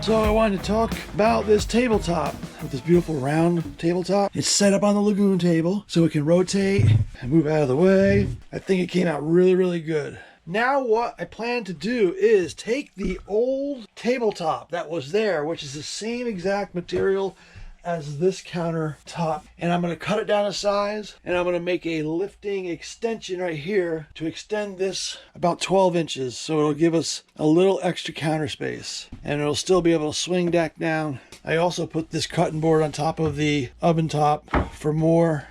So I wanted to talk about this tabletop, with this beautiful round tabletop. It's set up on the lagoon table so it can rotate and move out of the way. I think it came out really, really good. Now what I plan to do is take the old tabletop that was there, which is the same exact material as this countertop, and I'm going to cut it down to size, and I'm going to make a lifting extension right here to extend this about 12 inches, so it'll give us a little extra counter space, and it'll still be able to swing back down. I also put this cutting board on top of the oven top for more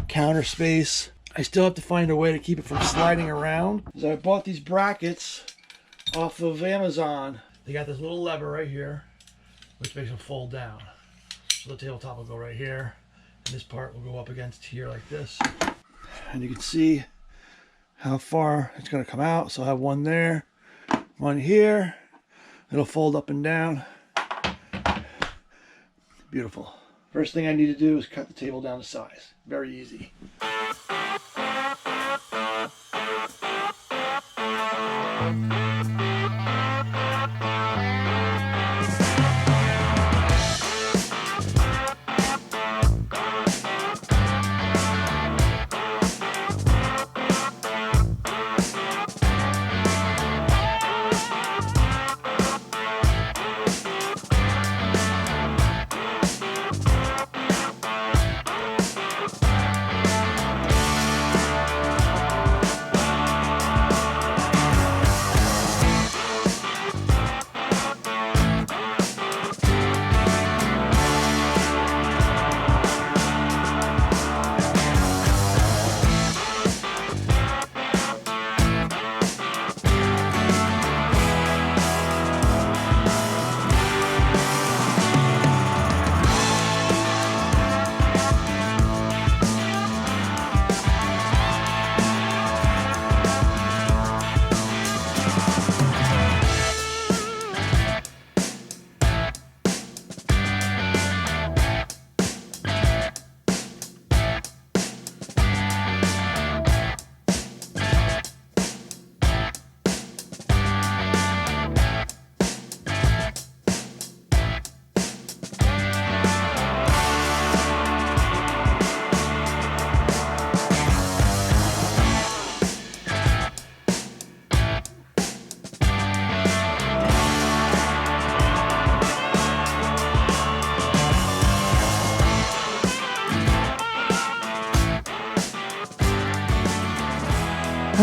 counter space. I still have to find a way to keep it from sliding around. So I bought these brackets off of Amazon. They got this little lever right here, which makes them fold down. So the tabletop will go right here, and this part will go up against here like this. And you can see how far it's going to come out. So I have one there, one here. It'll fold up and down. Beautiful. First thing I need to do is cut the table down to size. Very easy.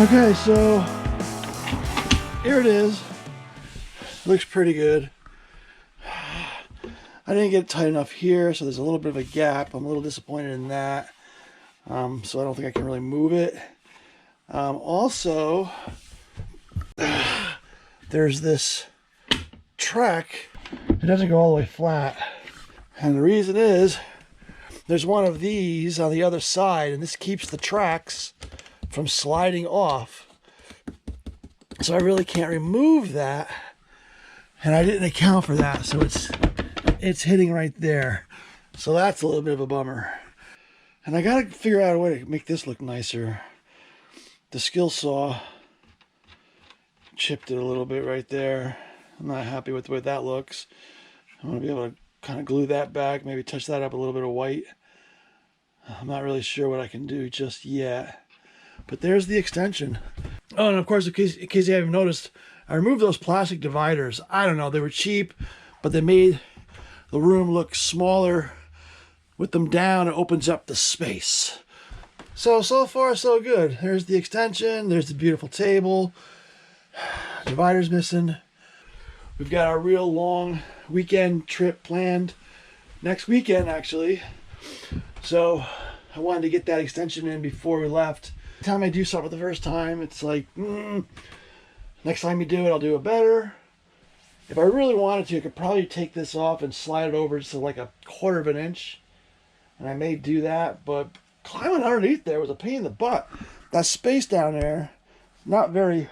Okay, so here it is. Looks pretty good. I didn't get it tight enough here, so there's a little bit of a gap. I'm a little disappointed in that. So I don't think I can really move it. Also, there's this track. It doesn't go all the way flat. And the reason is, there's one of these on the other side, and this keeps the tracks from sliding off. So I really can't remove that, and I didn't account for that, so it's hitting right there. So that's a little bit of a bummer. And I gotta figure out a way to make this look nicer. The skill saw chipped it a little bit right there. I'm not happy with the way that looks. I want to be able to kind of glue that back, maybe touch that up a little bit of white. I'm not really sure what I can do just yet. But there's the extension. Oh, and of course, in case you haven't noticed, I removed those plastic dividers. I don't know, they were cheap, but they made the room look smaller. With them down, it opens up the space. So far, so good. There's the extension. There's the beautiful table. Divider's missing. We've got our real long weekend trip planned next weekend, actually. So I wanted to get that extension in before we left. Every time I do something the first time, it's like, next time you do it, I'll do it better. If I really wanted to, I could probably take this off and slide it over just to like 1/4 of an inch. And I may do that, but climbing underneath there was a pain in the butt. That space down there, not very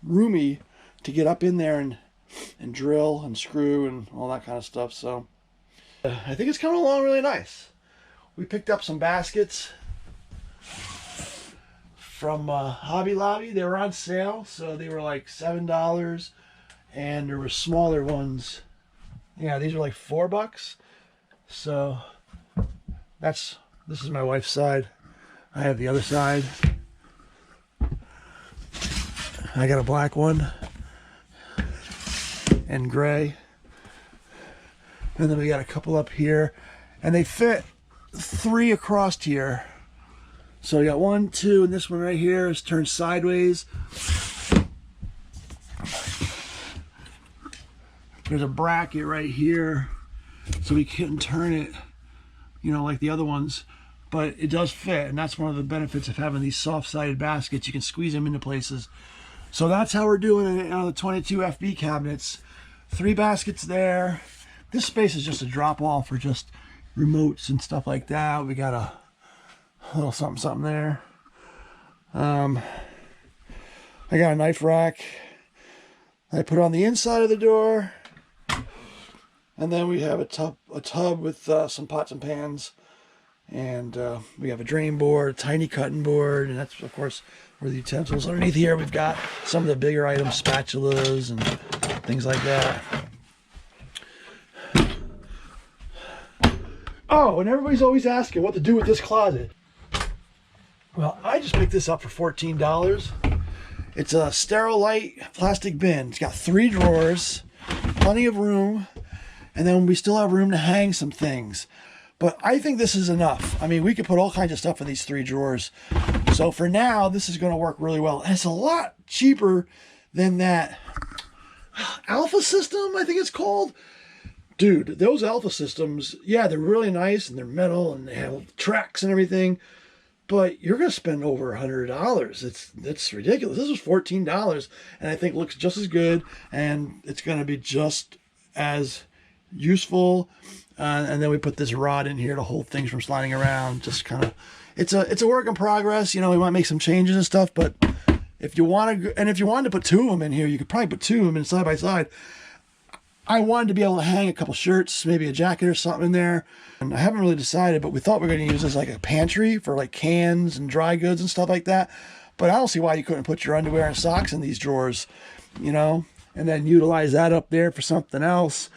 roomy to get up in there and drill and screw and all that kind of stuff. So I think it's coming along really nice. We picked up some baskets from Hobby Lobby. They were on sale, so they were like $7, and there were smaller ones Yeah, these are like $4. So this is my wife's side. I have the other side. I got a black one and gray. And then we got a couple up here. And they fit 3 across here. So you got 1, 2, and this one right here is turned sideways. There's a bracket right here, so we couldn't turn it, you know, like the other ones. But it does fit, and that's one of the benefits of having these soft-sided baskets. You can squeeze them into places. So that's how we're doing it on the 22 FB cabinets. 3 baskets there. This space is just a drop-off for just remotes and stuff like that. We got a little something there. I got a knife rack I put on the inside of the door. And then we have a tub with some pots and pans. And we have a drain board, a tiny cutting board, and that's, of course, where the utensils. Underneath here, we've got some of the bigger items, spatulas and things like that. Oh, and everybody's always asking what to do with this closet. Well, I just picked this up for $14. It's a Sterilite plastic bin. It's got 3 drawers, plenty of room, and then we still have room to hang some things. But I think this is enough. I mean, we could put all kinds of stuff in these 3 drawers. So for now, this is going to work really well. And it's a lot cheaper than that Alpha system, I think it's called. Dude, those Alpha systems, yeah, they're really nice and they're metal and they have tracks and everything. But you're going to spend over $100. It's ridiculous. This was $14 and I think looks just as good, and it's going to be just as useful. And then we put this rod in here to hold things from sliding around. Just kind of, it's a work in progress. You know, we might make some changes and stuff, but if you want to, and if you wanted to put 2 of them in here, you could probably put 2 of them in side by side. I wanted to be able to hang a couple shirts, maybe a jacket or something in there. And I haven't really decided, but we thought we were going to use this like a pantry for like cans and dry goods and stuff like that. But I don't see why you couldn't put your underwear and socks in these drawers, you know, and then utilize that up there for something else.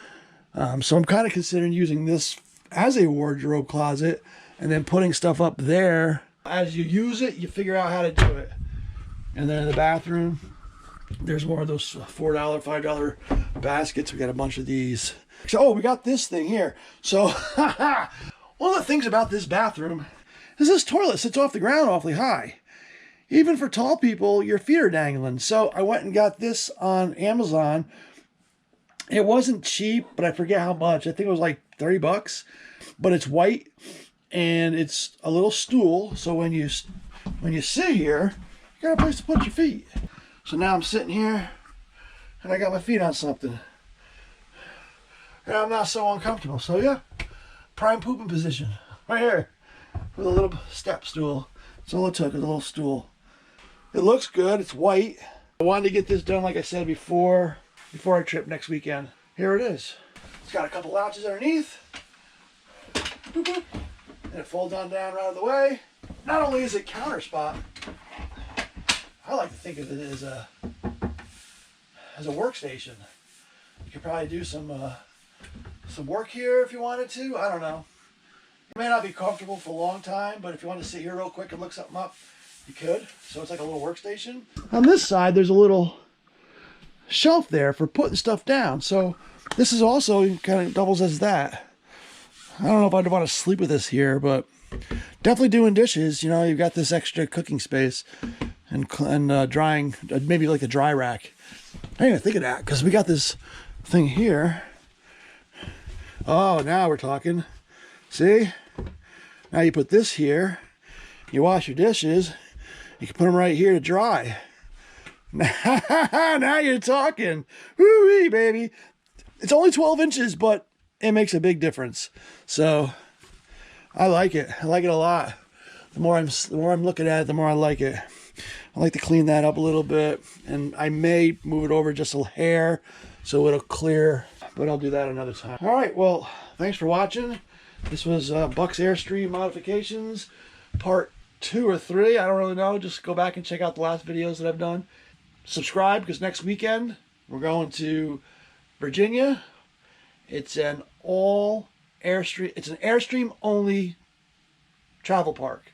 So I'm kind of considering using this as a wardrobe closet and then putting stuff up there. As you use it, you figure out how to do it. And then in the bathroom, there's more of those $4, $5 baskets. We got a bunch of these. So, oh, we got this thing here. So one of the things about this bathroom is this toilet sits off the ground awfully high. Even for tall people, your feet are dangling. So I went and got this on Amazon. It wasn't cheap, but I forget how much. I think it was like $30, but it's white and it's a little stool. So when you sit here, you got a place to put your feet. So now I'm sitting here and I got my feet on something. And I'm not so uncomfortable. So yeah, prime pooping position right here with a little step stool. That's all it took, is a little stool. It looks good. It's white. I wanted to get this done, like I said, before our trip next weekend. Here it is. It's got a couple latches underneath. Boop, boop. And it folds on down right out of the way. Not only is it counter spot, I like to think of it as a workstation. You could probably do some work here if you wanted to. I don't know. You may not be comfortable for a long time, but if you want to sit here real quick and look something up, you could. So it's like a little workstation. On this side, there's a little shelf there for putting stuff down. So this is also kind of doubles as that. I don't know if I'd want to sleep with this here, but definitely doing dishes. You know, you've got this extra cooking space and drying, maybe like a dry rack. I didn't even think of that because we got this thing here. Oh, now we're talking. See? Now you put this here. You wash your dishes. You can put them right here to dry. Now you're talking. Woo-wee, baby. It's only 12 inches, but it makes a big difference. So I like it. I like it a lot. The more I'm looking at it, the more I like it. I like to clean that up a little bit, and I may move it over just a hair so it'll clear, but I'll do that another time. All right, well, thanks for watching. This was Buck's Airstream modifications, part 2 or 3. I don't really know. Just go back and check out the last videos that I've done. Subscribe, because next weekend we're going to Virginia, It's an all Airstream. It's an Airstream only travel park.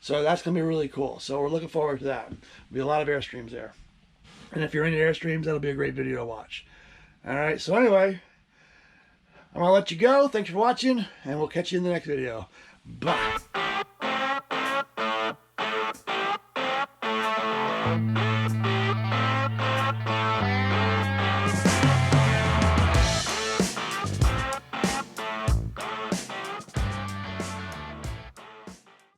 So that's going to be really cool. So we're looking forward to that. There'll be a lot of Airstreams there. And if you're into Airstreams, that'll be a great video to watch. All right. So anyway, I'm going to let you go. Thanks for watching, and we'll catch you in the next video. Bye.